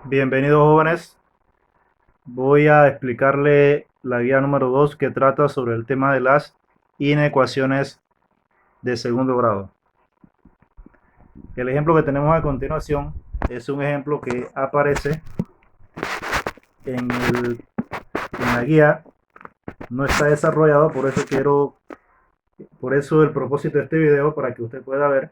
Bienvenidos jóvenes, voy a explicarle la guía número 2 que trata sobre el tema de las inecuaciones de segundo grado. El ejemplo que tenemos a continuación es un ejemplo que aparece en la guía, no está desarrollado, por eso el propósito de este video, para que usted pueda ver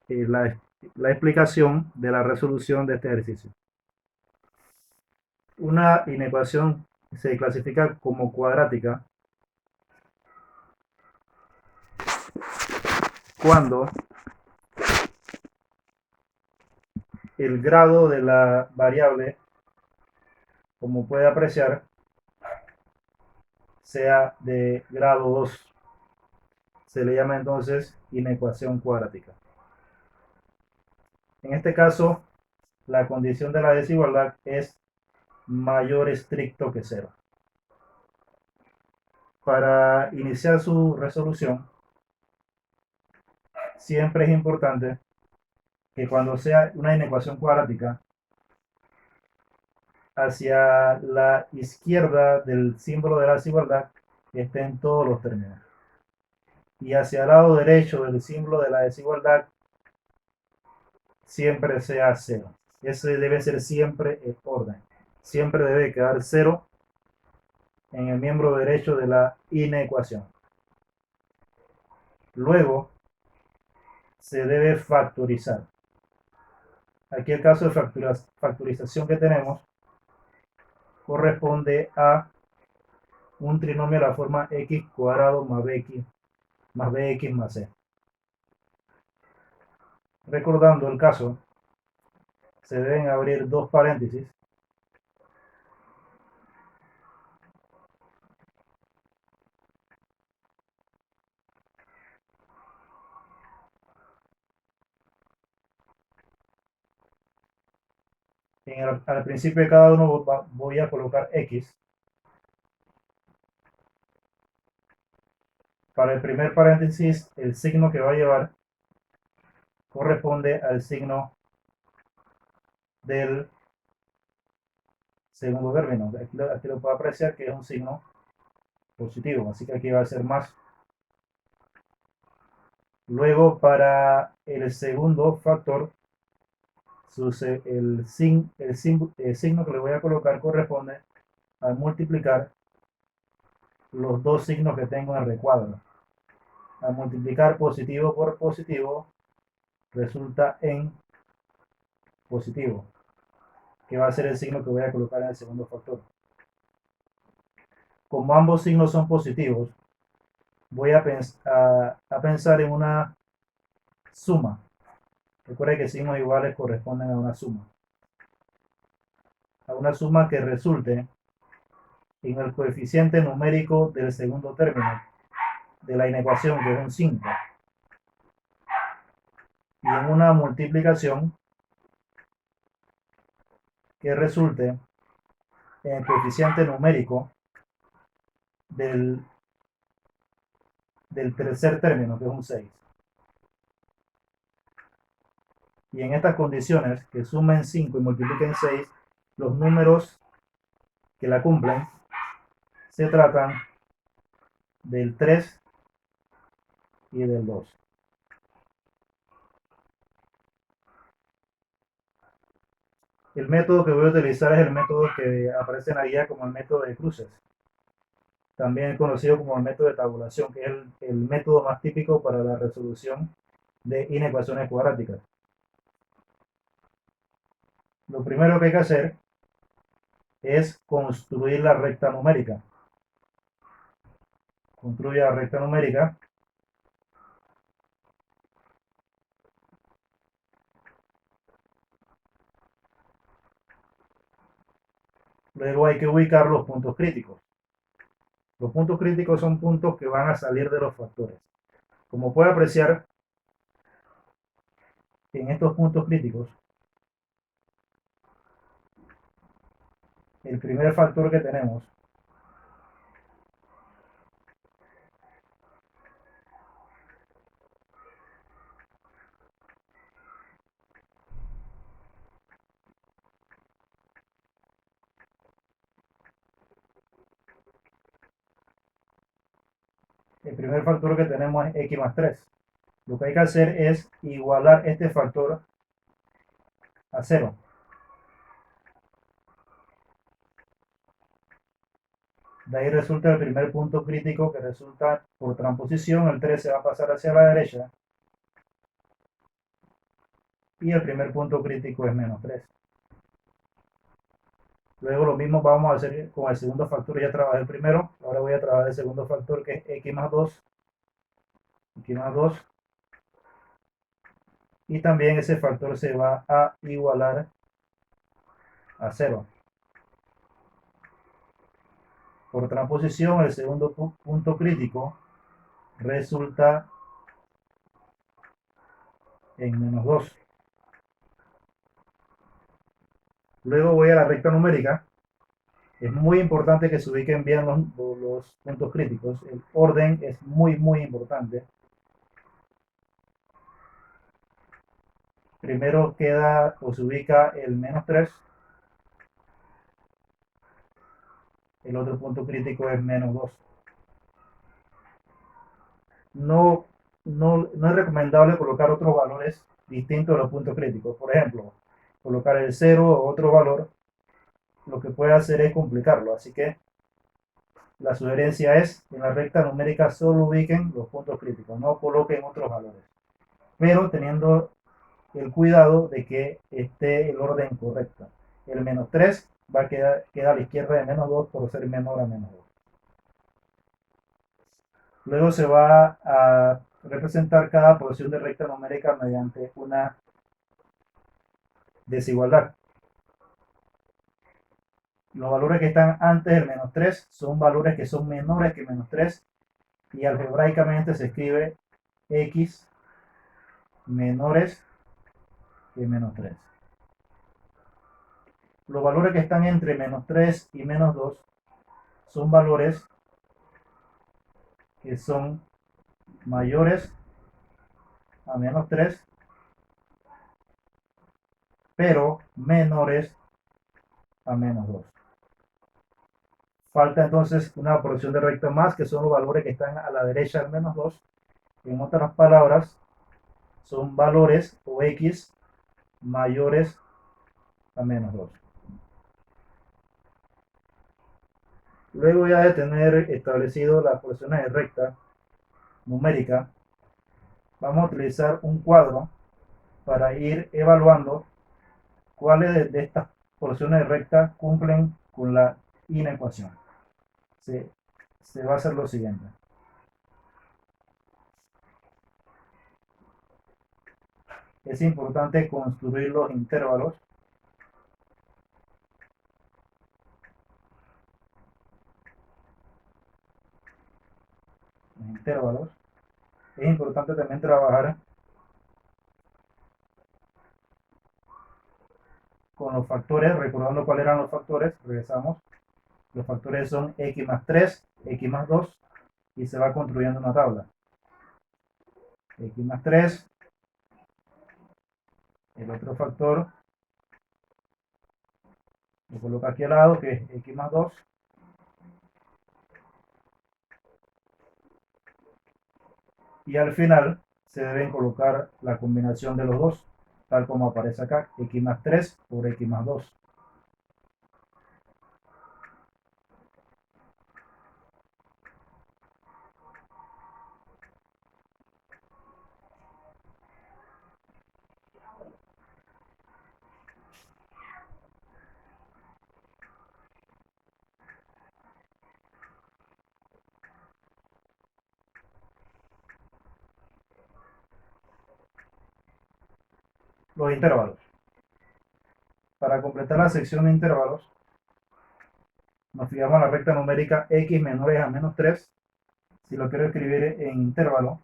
eh, la, la explicación de la resolución de este ejercicio. Una inecuación se clasifica como cuadrática cuando el grado de la variable, como puede apreciar, sea de grado 2. Se le llama entonces inecuación cuadrática. En este caso, la condición de la desigualdad es mayor estricto que cero. Para iniciar su resolución, siempre es importante que cuando sea una inecuación cuadrática, hacia la izquierda del símbolo de la desigualdad estén todos los términos. Y hacia el lado derecho del símbolo de la desigualdad siempre sea cero. Ese debe ser siempre el orden. Siempre debe quedar cero en el miembro derecho de la inecuación. Luego se debe factorizar. Aquí el caso de factorización que tenemos corresponde a un trinomio de la forma x cuadrado más bx más c. Recordando el caso, se deben abrir dos paréntesis al principio de cada uno voy a colocar x. Para el primer paréntesis, el signo que va a llevar corresponde al signo del segundo término. Aquí lo puedo apreciar que es un signo positivo, así que aquí va a ser más. Luego, para el segundo factor, el signo que le voy a colocar corresponde al multiplicar los dos signos que tengo en el recuadro. Al multiplicar positivo por positivo, resulta en positivo, que va a ser el signo que voy a colocar en el segundo factor. Como ambos signos son positivos, voy a pensar en una suma. Recuerde que signos iguales corresponden a una suma. A una suma que resulte en el coeficiente numérico del segundo término de la inecuación, que es un 5, y en una multiplicación que resulte en el coeficiente numérico del, del tercer término, que es un 6. Y en estas condiciones, que sumen 5 y multipliquen 6, los números que la cumplen se tratan del 3 y del 2. El método que voy a utilizar es el método que aparece en la guía como el método de cruces, también conocido como el método de tabulación, que es el método más típico para la resolución de inecuaciones cuadráticas. Lo primero que hay que hacer es construir la recta numérica. Construye la recta numérica. Luego hay que ubicar los puntos críticos. Los puntos críticos son puntos que van a salir de los factores. Como puede apreciar, en estos puntos críticos, el primer factor que tenemos el primer factor que tenemos es x más 3. Lo que hay que hacer es igualar este factor a 0. De ahí resulta el primer punto crítico, que resulta por transposición, el 3 se va a pasar hacia la derecha, y el primer punto crítico es menos 3. Luego lo mismo vamos a hacer con el segundo factor. Ya trabajé el primero, ahora voy a trabajar el segundo factor, que es x más 2. X más 2. Y también ese factor se va a igualar a 0. Por transposición, el segundo punto crítico resulta en menos 2. Luego voy a la recta numérica. Es muy importante que se ubiquen bien los puntos críticos. El orden es muy importante. Primero queda o se ubica el menos 3. El otro punto crítico es menos 2. No es recomendable colocar otros valores distintos a los puntos críticos. Por ejemplo, colocar el 0 o otro valor, lo que puede hacer es complicarlo. Así que la sugerencia es, en la recta numérica solo ubiquen los puntos críticos, no coloquen otros valores, pero teniendo el cuidado de que esté el orden correcto. El menos 3 va a quedar a la izquierda de menos 2 por ser menor a menos 2. Luego se va a representar cada porción de recta numérica mediante una desigualdad. Los valores que están antes del menos 3 son valores que son menores que menos 3 y algebraicamente se escribe x menores que menos 3. Los valores que están entre menos 3 y menos 2 son valores que son mayores a menos 3, pero menores a menos 2. Falta entonces una porción de recta más, que son los valores que están a la derecha del menos 2. En otras palabras, son valores o x mayores a menos 2. Luego ya de tener establecido las porciones de recta numérica, vamos a utilizar un cuadro para ir evaluando cuáles de estas porciones de recta cumplen con la inecuación. Se va a hacer lo siguiente. Es importante construir los intervalos. Es importante también trabajar con los factores, recordando cuáles eran los factores. Regresamos. Los factores son x más 3, x más 2, y se va construyendo una tabla. X más 3, el otro factor lo coloco aquí al lado, que es x más 2, y al final se deben colocar la combinación de los dos, tal como aparece acá, x más 3 por x más 2. Los intervalos. Para completar la sección de intervalos, nos fijamos en la recta numérica x menores a menos 3. Si lo quiero escribir en intervalo,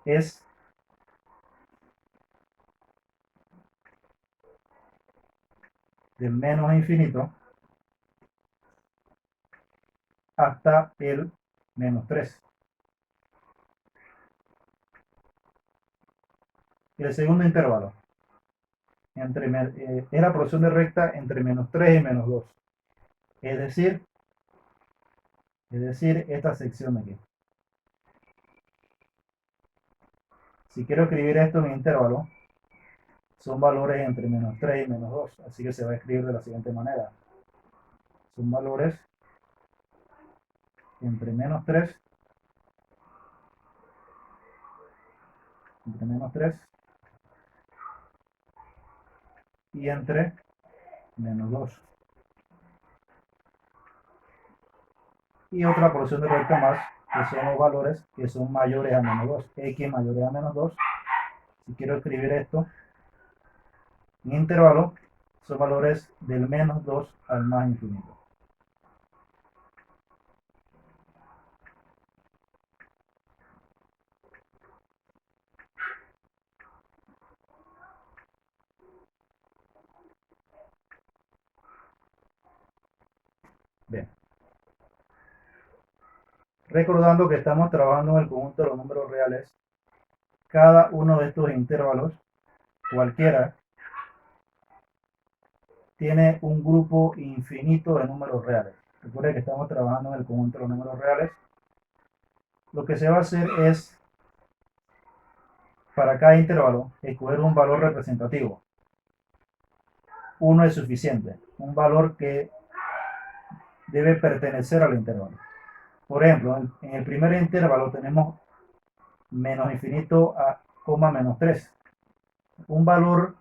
es del menos infinito hasta el menos 3. El segundo intervalo es la porción de recta entre menos 3 y menos 2. Es decir, esta sección de aquí. Si quiero escribir esto en intervalo, son valores entre menos 3 y menos 2, así que se va a escribir de la siguiente manera. Son valores entre menos 3 y entre menos 2. Y otra porción de recta más, que son los valores que son mayores a menos 2. X mayores a menos 2. Si quiero escribir esto en intervalo, son valores del menos 2 al más infinito. Bien. Recordando que estamos trabajando en el conjunto de los números reales, cada uno de estos intervalos, cualquiera, tiene un grupo infinito de números reales. Recuerden que estamos trabajando en el conjunto de los números reales. Lo que se va a hacer es, para cada intervalo, escoger un valor representativo. Uno es suficiente, un valor que debe pertenecer al intervalo. Por ejemplo, en el primer intervalo tenemos menos infinito a coma menos 3. Un valor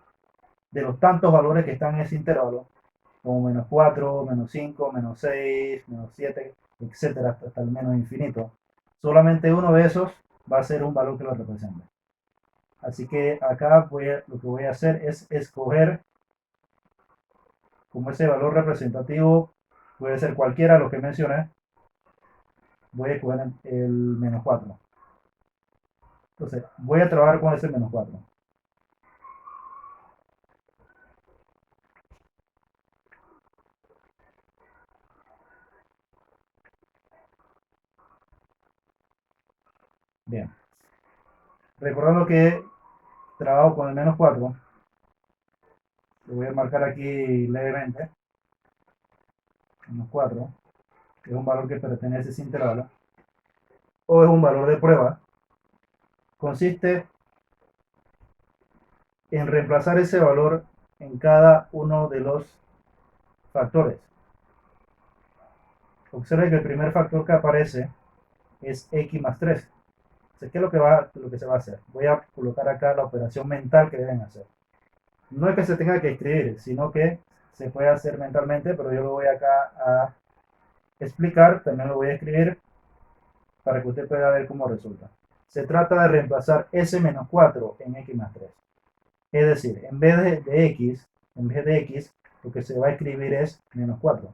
de los tantos valores que están en ese intervalo, como menos 4, menos 5, menos 6, menos 7, etcétera, hasta el menos infinito. Solamente uno de esos va a ser un valor que lo represente. Así que acá lo que voy a hacer es escoger, como ese valor representativo puede ser cualquiera de los que mencioné, voy a escoger el menos 4. Entonces, voy a trabajar con ese menos 4. Bien. Recordando que trabajo con el menos 4, lo voy a marcar aquí levemente. Menos 4, que es un valor que pertenece a ese intervalo, o es un valor de prueba, consiste en reemplazar ese valor en cada uno de los factores. Observe que el primer factor que aparece es x más 3. Entonces, ¿qué es lo que se va a hacer? Voy a colocar acá la operación mental que deben hacer. No es que se tenga que escribir, sino que se puede hacer mentalmente, pero yo lo voy acá a explicar, también lo voy a escribir para que usted pueda ver cómo resulta. Se trata de reemplazar s menos 4 en x más 3. Es decir, en vez de x, lo que se va a escribir es menos 4.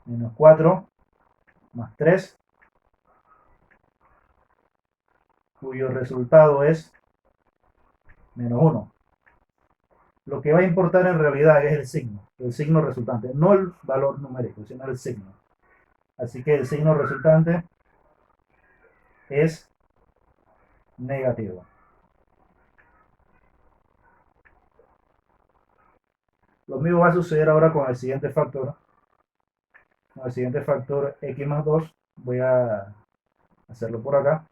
Menos 4 más 3, cuyo resultado es menos 1. Lo que va a importar en realidad es el signo resultante, no el valor numérico, sino el signo. Así que el signo resultante es negativo. Lo mismo va a suceder ahora con el siguiente factor. Con el siguiente factor x más 2, voy a hacerlo por acá,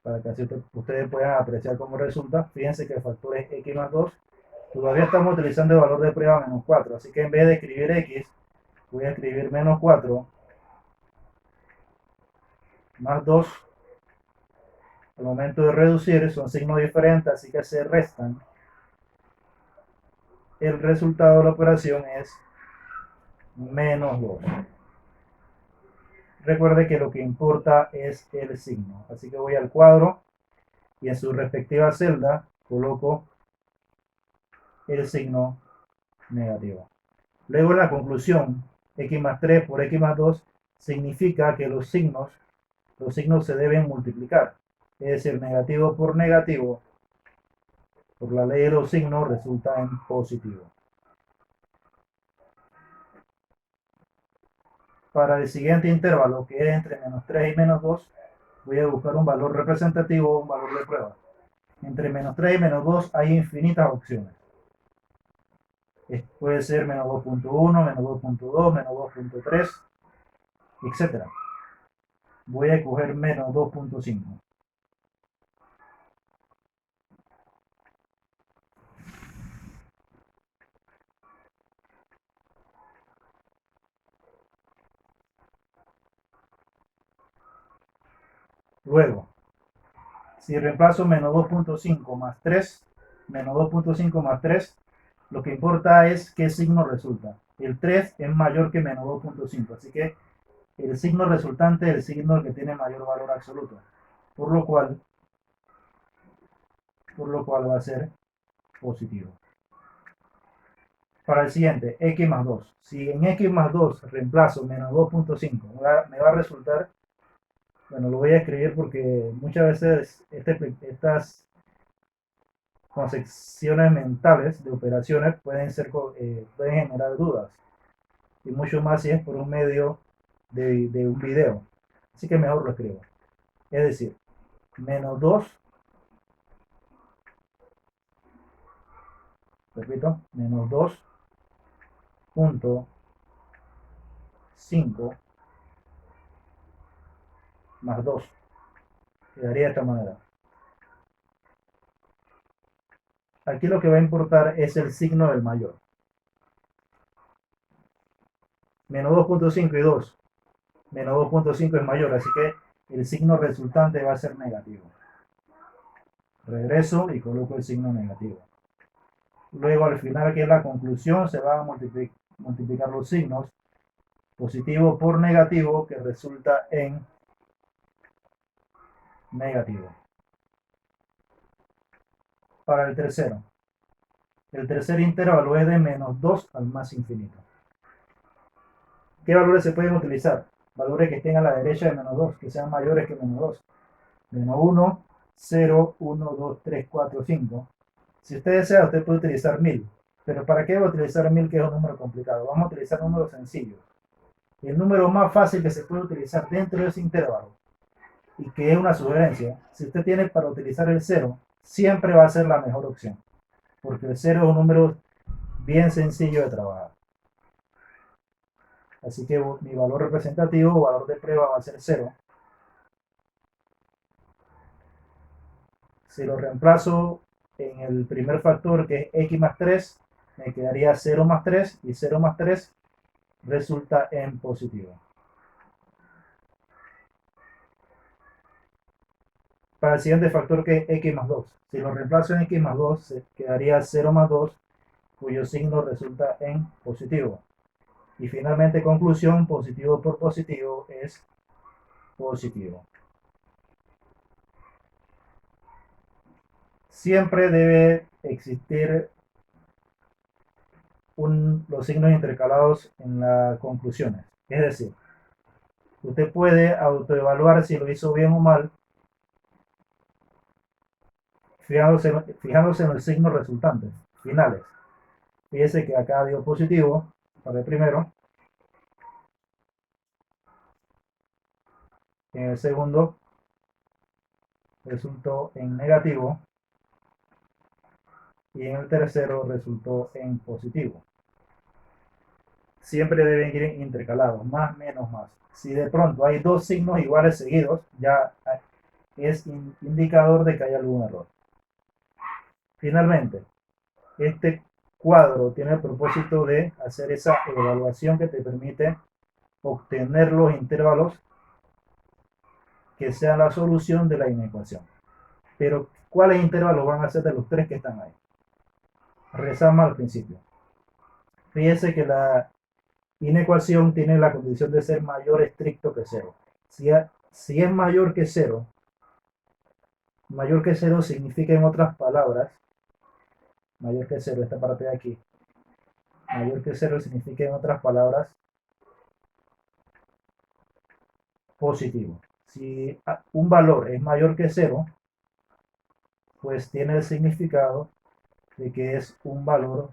para que así ustedes puedan apreciar cómo resulta. Fíjense que el factor es x más 2. Todavía estamos utilizando el valor de prueba menos 4, así que en vez de escribir x, voy a escribir menos 4 más 2. Al momento de reducir son signos diferentes, así que se restan. El resultado de la operación es menos 2. Recuerde que lo que importa es el signo, así que voy al cuadro y en su respectiva celda coloco el signo negativo. Luego en la conclusión, x más 3 por x más 2 significa que los signos se deben multiplicar. Es decir, negativo por negativo, por la ley de los signos, resulta en positivo. Para el siguiente intervalo, que es entre menos 3 y menos 2, voy a buscar un valor representativo, un valor de prueba. Entre menos 3 y menos 2 hay infinitas opciones. Puede ser menos 2.1, menos 2.2, menos 2.3, etc. voy a coger menos 2.5. Luego, si reemplazo menos 2.5 más 3, menos 2.5 más 3, lo que importa es qué signo resulta. El 3 es mayor que menos 2.5, así que el signo resultante es el signo que tiene mayor valor absoluto, por lo cual va a ser positivo. Para el siguiente, x más 2. Si en x más 2 reemplazo menos 2.5, me va a resultar, bueno, lo voy a escribir porque muchas veces estas concepciones mentales de operaciones pueden generar dudas, y mucho más si es por un medio de un video. Así que mejor lo escribo. Es decir, menos 2, repito, menos 2.5 más 2. Quedaría de esta manera. Aquí lo que va a importar es el signo del mayor. Menos 2.5 y 2. Menos 2.5 es mayor, así que el signo resultante va a ser negativo. Regreso y coloco el signo negativo. Luego al final, que es la conclusión, se van a multiplicar los signos positivo por negativo, que resulta en negativo. Para el tercero, el tercer intervalo es de menos 2 al más infinito. ¿Qué valores se pueden utilizar? Valores que estén a la derecha de menos 2, que sean mayores que menos 2. Menos 1, 0, 1, 2, 3, 4, 5. Si usted desea, usted puede utilizar 1000. Pero ¿para qué va a utilizar 1000, que es un número complicado? Vamos a utilizar números sencillos. El número más fácil que se puede utilizar dentro de ese intervalo, y que es una sugerencia, si usted tiene para utilizar el 0, siempre va a ser la mejor opción, porque el 0 es un número bien sencillo de trabajar. Así que mi valor representativo o valor de prueba va a ser 0. Si lo reemplazo en el primer factor, que es x más 3, me quedaría 0 más 3, y 0 más 3 resulta en positivo. Para el siguiente factor, que es x más 2. Si lo reemplazo en x más 2, se quedaría 0 más 2, cuyo signo resulta en positivo. Y finalmente, conclusión, positivo por positivo es positivo. Siempre debe existir los signos intercalados en las conclusiones. Es decir, usted puede autoevaluar si lo hizo bien o mal fijándose en los signos resultantes, finales. Fíjese que acá dio positivo para el primero, en el segundo resultó en negativo, y en el tercero resultó en positivo. Siempre deben ir intercalados, más, menos, más. Si de pronto hay dos signos iguales seguidos, ya es indicador de que hay algún error. Finalmente, este cuadro tiene el propósito de hacer esa evaluación que te permite obtener los intervalos que sean la solución de la inecuación. Pero, ¿cuáles intervalos van a ser de los tres que están ahí? Rezamos al principio. Fíjese que la inecuación tiene la condición de ser mayor estricto que 0. Si es mayor que 0 significa, en otras palabras, mayor que 0, esta parte de aquí, mayor que 0 significa, en otras palabras, positivo. Si un valor es mayor que 0, pues tiene el significado de que es un valor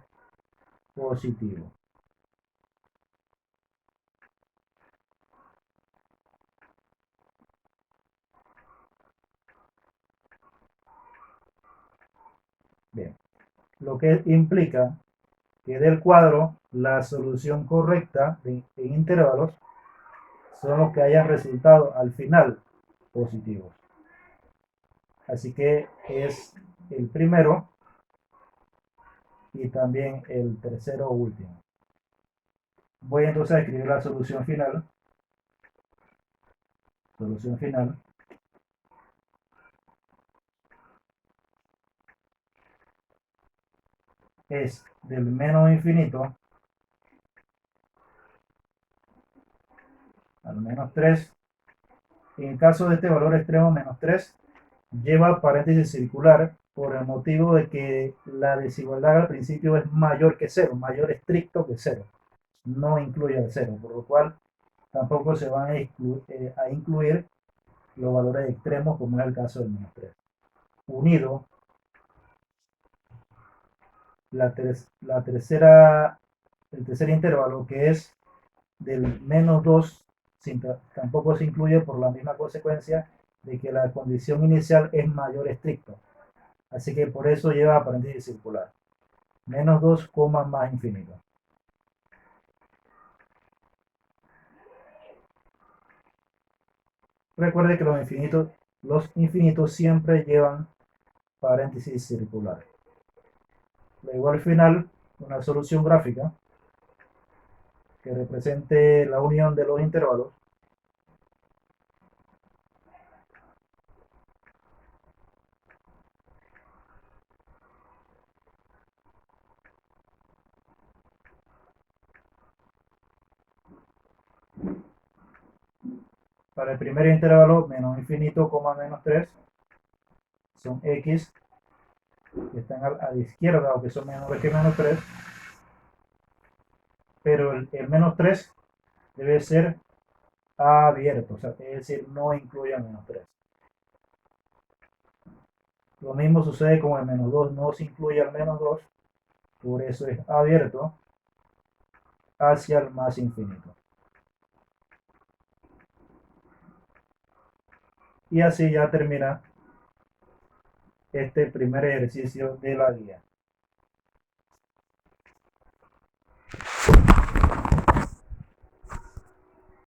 positivo. Bien, lo que implica que del cuadro la solución correcta en intervalos son los que hayan resultado al final positivos. Así que es el primero y también el tercero último. Voy entonces a escribir la solución final. Solución final. Es del menos infinito al menos 3. En el caso de este valor extremo menos 3, lleva paréntesis circular por el motivo de que la desigualdad al principio es mayor que 0, mayor estricto que 0. No incluye el 0, por lo cual tampoco se van a incluir los valores extremos, como es el caso del menos 3. Unido, el tercer intervalo, que es del menos 2, tampoco se incluye por la misma consecuencia de que la condición inicial es mayor estricto. Así que por eso lleva paréntesis circular. Menos 2, más infinito. Recuerde que los infinitos siempre llevan paréntesis circular. Luego al final, una solución gráfica que represente la unión de los intervalos. Para el primer intervalo, menos infinito, menos 3, son x, que están a la izquierda o que son menores que menos 3, pero el menos 3 debe ser abierto, o sea, es decir, no incluye el menos 3. Lo mismo sucede con el menos 2, no se incluye al menos 2, por eso es abierto hacia el más infinito. Y así ya termina este primer ejercicio de la guía.